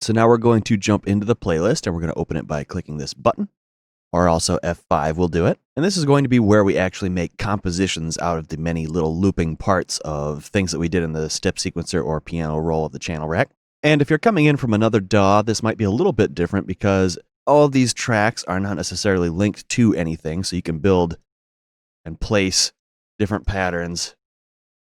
So now we're going to jump into the playlist and we're going to open it by clicking this button, or also F5 will do it. And this is going to be where we actually make compositions out of the many little looping parts of things that we did in the step sequencer or piano roll of the channel rack. And if you're coming in from another DAW, this might be a little bit different because all of these tracks are not necessarily linked to anything. So you can build and place different patterns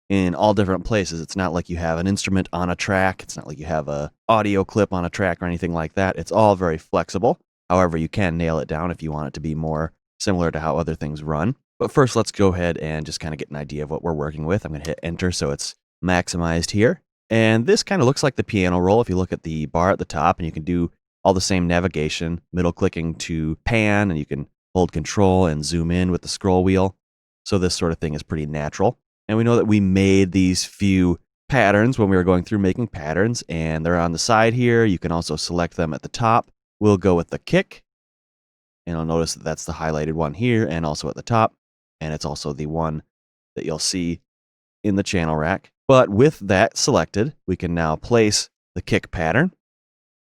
in all different places. It's not like you have an instrument on a track. It's not like you have a audio clip on a track or anything like that. It's all very flexible. However, you can nail it down if you want it to be more similar to how other things run. But first, let's go ahead and just kind of get an idea of what we're working with. I'm going to hit enter so it's maximized here. And this kind of looks like the piano roll if you look at the bar at the top, and you can do all the same navigation, middle clicking to pan, and you can hold control and zoom in with the scroll wheel. So this sort of thing is pretty natural. And we know that we made these few patterns when we were going through making patterns, and they're on the side here. You can also select them at the top. We'll go with the kick, and you'll notice that that's the highlighted one here and also at the top, and it's also the one that you'll see in the channel rack. But with that selected, we can now place the kick pattern,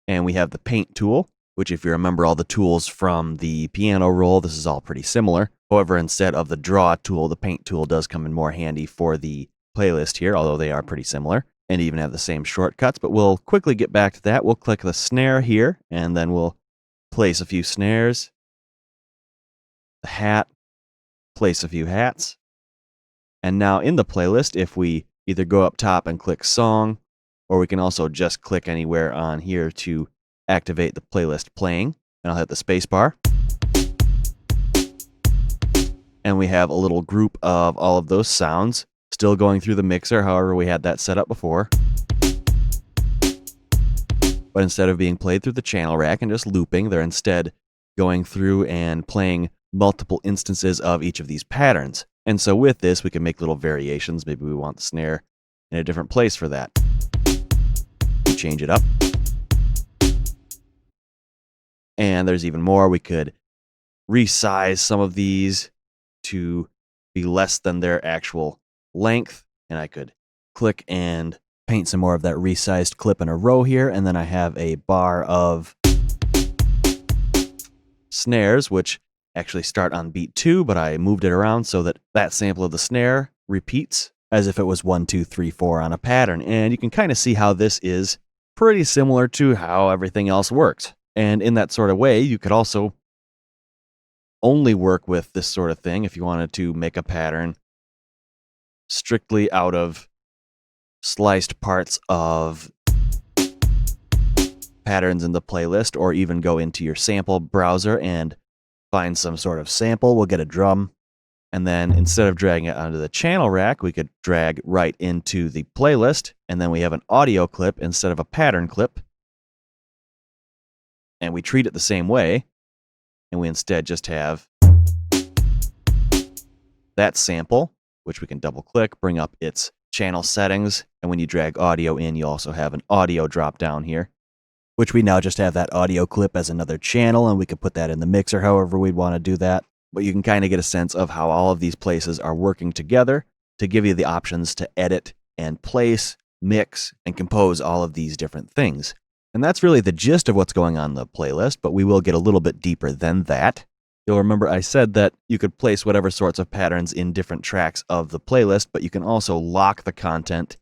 and we have the paint tool, which if you remember all the tools from the piano roll, this is all pretty similar. However, instead of the draw tool, the paint tool does come in more handy for the playlist here, although they are pretty similar and even have the same shortcuts. But we'll quickly get back to that. We'll click the snare here, and then we'll place a few snares. The hat, place a few hats. And now in the playlist, if we either go up top and click song, or we can also just click anywhere on here to activate the playlist playing. And I'll hit the space bar. And we have a little group of all of those sounds still going through the mixer. However, we had that set up before. But instead of being played through the channel rack and just looping, they're instead going through and playing multiple instances of each of these patterns. And so with this, we can make little variations. Maybe we want the snare in a different place for that. Change it up. And there's even more. We could resize some of these to be less than their actual length. And I could click and paint some more of that resized clip in a row here. And then I have a bar of snares, which actually start on beat 2, but I moved it around so that that sample of the snare repeats as if it was 1, 2, 3, 4 on a pattern. And you can kind of see how this is pretty similar to how everything else works. And in that sort of way, you could also only work with this sort of thing if you wanted to make a pattern strictly out of sliced parts of patterns in the playlist, or even go into your sample browser and find some sort of sample. We'll get a drum, and then instead of dragging it onto the channel rack, we could drag right into the playlist, and then we have an audio clip instead of a pattern clip. And we treat it the same way, and we instead just have that sample, which we can double click, bring up its channel settings, and when you drag audio in, you also have an audio drop down here, which we now just have that audio clip as another channel, and we could put that in the mixer however we'd want to do that. But you can kind of get a sense of how all of these places are working together to give you the options to edit and place, mix, and compose all of these different things. And that's really the gist of what's going on in the playlist, but we will get a little bit deeper than that. You'll remember I said that you could place whatever sorts of patterns in different tracks of the playlist, but you can also lock the content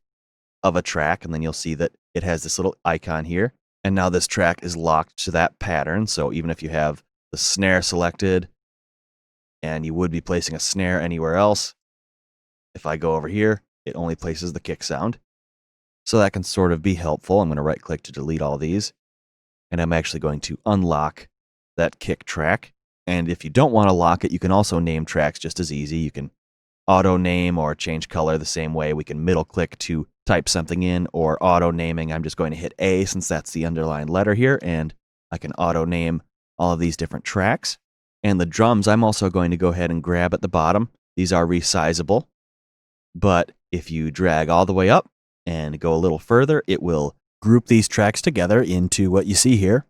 of a track, and then you'll see that it has this little icon here. And now this track is locked to that pattern, so even if you have the snare selected, and you would be placing a snare anywhere else, if I go over here, it only places the kick sound. So that can sort of be helpful. I'm going to right click to delete all these, and I'm actually going to unlock that kick track. And if you don't want to lock it, you can also name tracks just as easy. You can auto name or change color the same way. We can middle click to type something in, or auto naming. I'm just going to hit A since that's the underlined letter here, and I can auto name all of these different tracks. And the drums, I'm also going to go ahead and grab at the bottom. These are resizable, but if you drag all the way up and go a little further, it will group these tracks together into what you see here.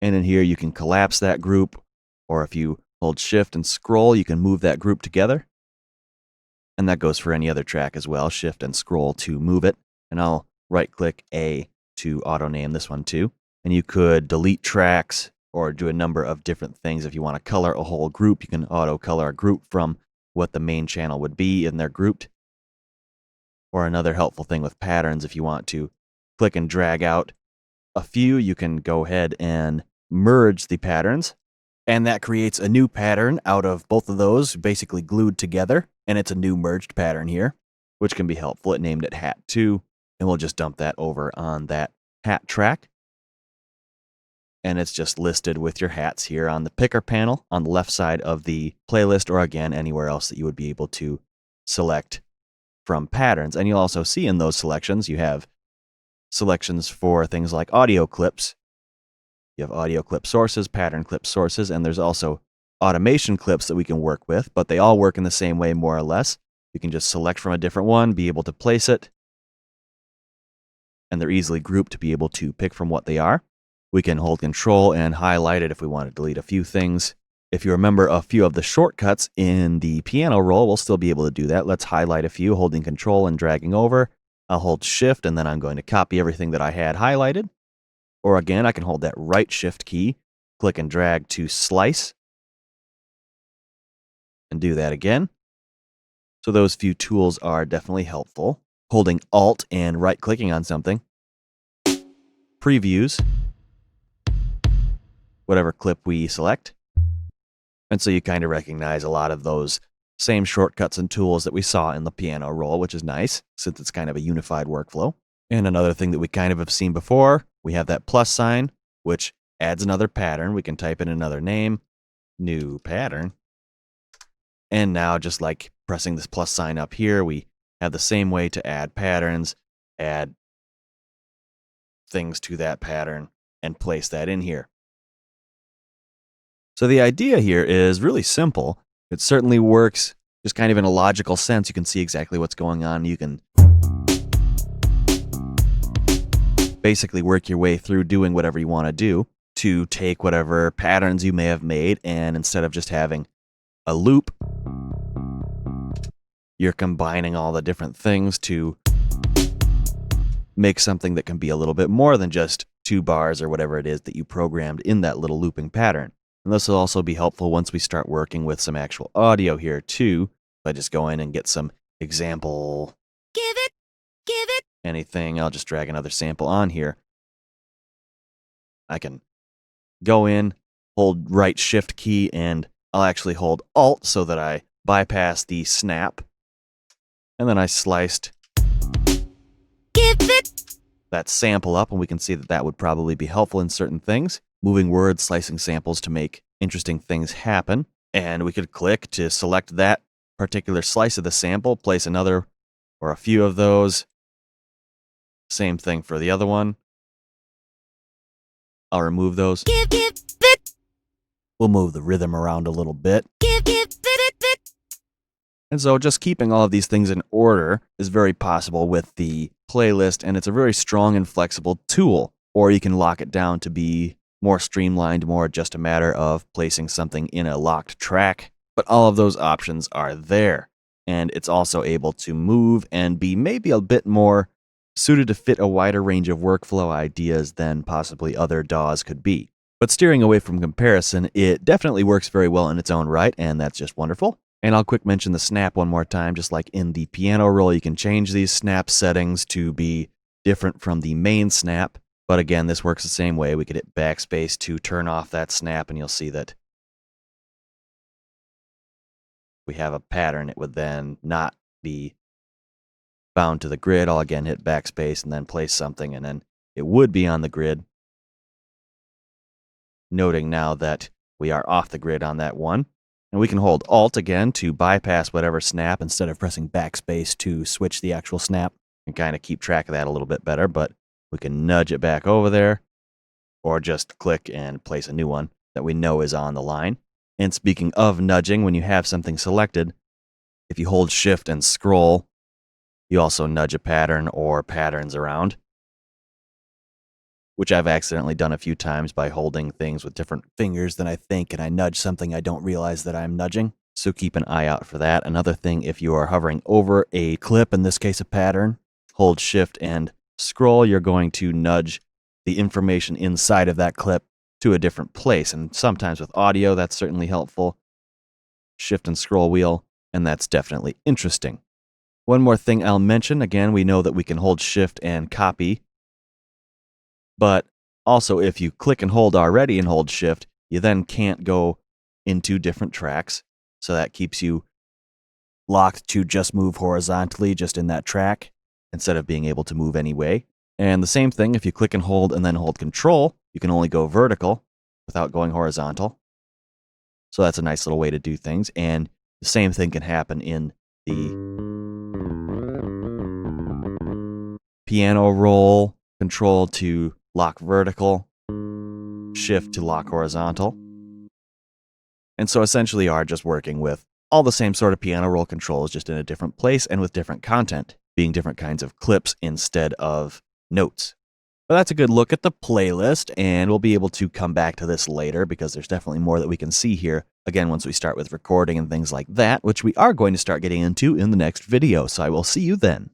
And in here, you can collapse that group, or if you hold shift and scroll, you can move that group together. And that goes for any other track as well. Shift and scroll to move it. And I'll right click A to auto name this one too. And you could delete tracks or do a number of different things. If you want to color a whole group, you can auto color a group from what the main channel would be in their grouped. Or another helpful thing with patterns, if you want to click and drag out a few, you can go ahead and merge the patterns. And that creates a new pattern out of both of those, basically glued together. And it's a new merged pattern here, which can be helpful. It named it Hat 2. And we'll just dump that over on that hat track. And it's just listed with your hats here on the picker panel on the left side of the playlist, or again, anywhere else that you would be able to select from patterns. And you'll also see in those selections, you have selections for things like audio clips. You have audio clip sources, pattern clip sources, and there's also automation clips that we can work with, but they all work in the same way, more or less. You can just select from a different one, be able to place it, and they're easily grouped to be able to pick from what they are. We can hold Control and highlight it if we want to delete a few things. If you remember a few of the shortcuts in the piano roll, we'll still be able to do that. Let's highlight a few, holding Control and dragging over. I'll hold Shift, and then I'm going to copy everything that I had highlighted. Or again, I can hold that right Shift key, click and drag to slice, and do that again. So those few tools are definitely helpful. Holding Alt and right-clicking on something previews whatever clip we select. And so you kind of recognize a lot of those same shortcuts and tools that we saw in the piano roll, which is nice since it's kind of a unified workflow. And another thing that we kind of have seen before, we have that plus sign, which adds another pattern. We can type in another name, new pattern. And now, just like pressing this plus sign up here, we have the same way to add patterns, add things to that pattern, and place that in here. So the idea here is really simple. It certainly works just kind of in a logical sense. You can see exactly what's going on. You can basically work your way through doing whatever you want to do to take whatever patterns you may have made, and instead of just having a loop, you're combining all the different things to make something that can be a little bit more than just 2 bars or whatever it is that you programmed in that little looping pattern. And this will also be helpful once we start working with some actual audio here too. If I just go in and get some example, give it, anything, I'll just drag another sample on here. I can go in, hold right Shift key, and I'll actually hold Alt so that I bypass the snap. And then I sliced that sample up, and we can see that that would probably be helpful in certain things. Moving words, slicing samples to make interesting things happen. And we could click to select that particular slice of the sample, place another or a few of those. Same thing for the other one. I'll remove those. We'll move the rhythm around a little bit. And so just keeping all of these things in order is very possible with the playlist, and it's a very strong and flexible tool. Or you can lock it down to be more streamlined, more just a matter of placing something in a locked track. But all of those options are there. And it's also able to move and be maybe a bit more suited to fit a wider range of workflow ideas than possibly other DAWs could be. But steering away from comparison, it definitely works very well in its own right, and that's just wonderful. And I'll quick mention the snap one more time. Just like in the piano roll, you can change these snap settings to be different from the main snap. But again, this works the same way. We could hit backspace to turn off that snap, and you'll see that we have a pattern. It would then not be bound to the grid. I'll again hit backspace and then place something, and then it would be on the grid. Noting now that we are off the grid on that one. And we can hold Alt again to bypass whatever snap instead of pressing backspace to switch the actual snap, and kind of keep track of that a little bit better. But we can nudge it back over there, or just click and place a new one that we know is on the line. And speaking of nudging, when you have something selected, if you hold Shift and scroll, you also nudge a pattern or patterns around, which I've accidentally done a few times by holding things with different fingers than I think, and I nudge something I don't realize that I'm nudging. So keep an eye out for that. Another thing, if you are hovering over a clip, in this case a pattern, hold Shift and scroll, you're going to nudge the information inside of that clip to a different place. And sometimes with audio, that's certainly helpful. Shift and scroll wheel, and that's definitely interesting. One more thing I'll mention, again, we know that we can hold shift and copy, but also if you click and hold already and hold shift, you then can't go into different tracks. So that keeps you locked to just move horizontally just in that track instead of being able to move anyway. And the same thing, if you click and then hold control, you can only go vertical without going horizontal. So that's a nice little way to do things. And the same thing can happen in the piano roll, control to lock vertical, shift to lock horizontal. And so essentially are just working with all the same sort of piano roll controls, just in a different place and with different content, being different kinds of clips instead of notes. But that's a good look at the playlist, and we'll be able to come back to this later because there's definitely more that we can see here. Again, once we start with recording and things like that, which we are going to start getting into in the next video. So I will see you then.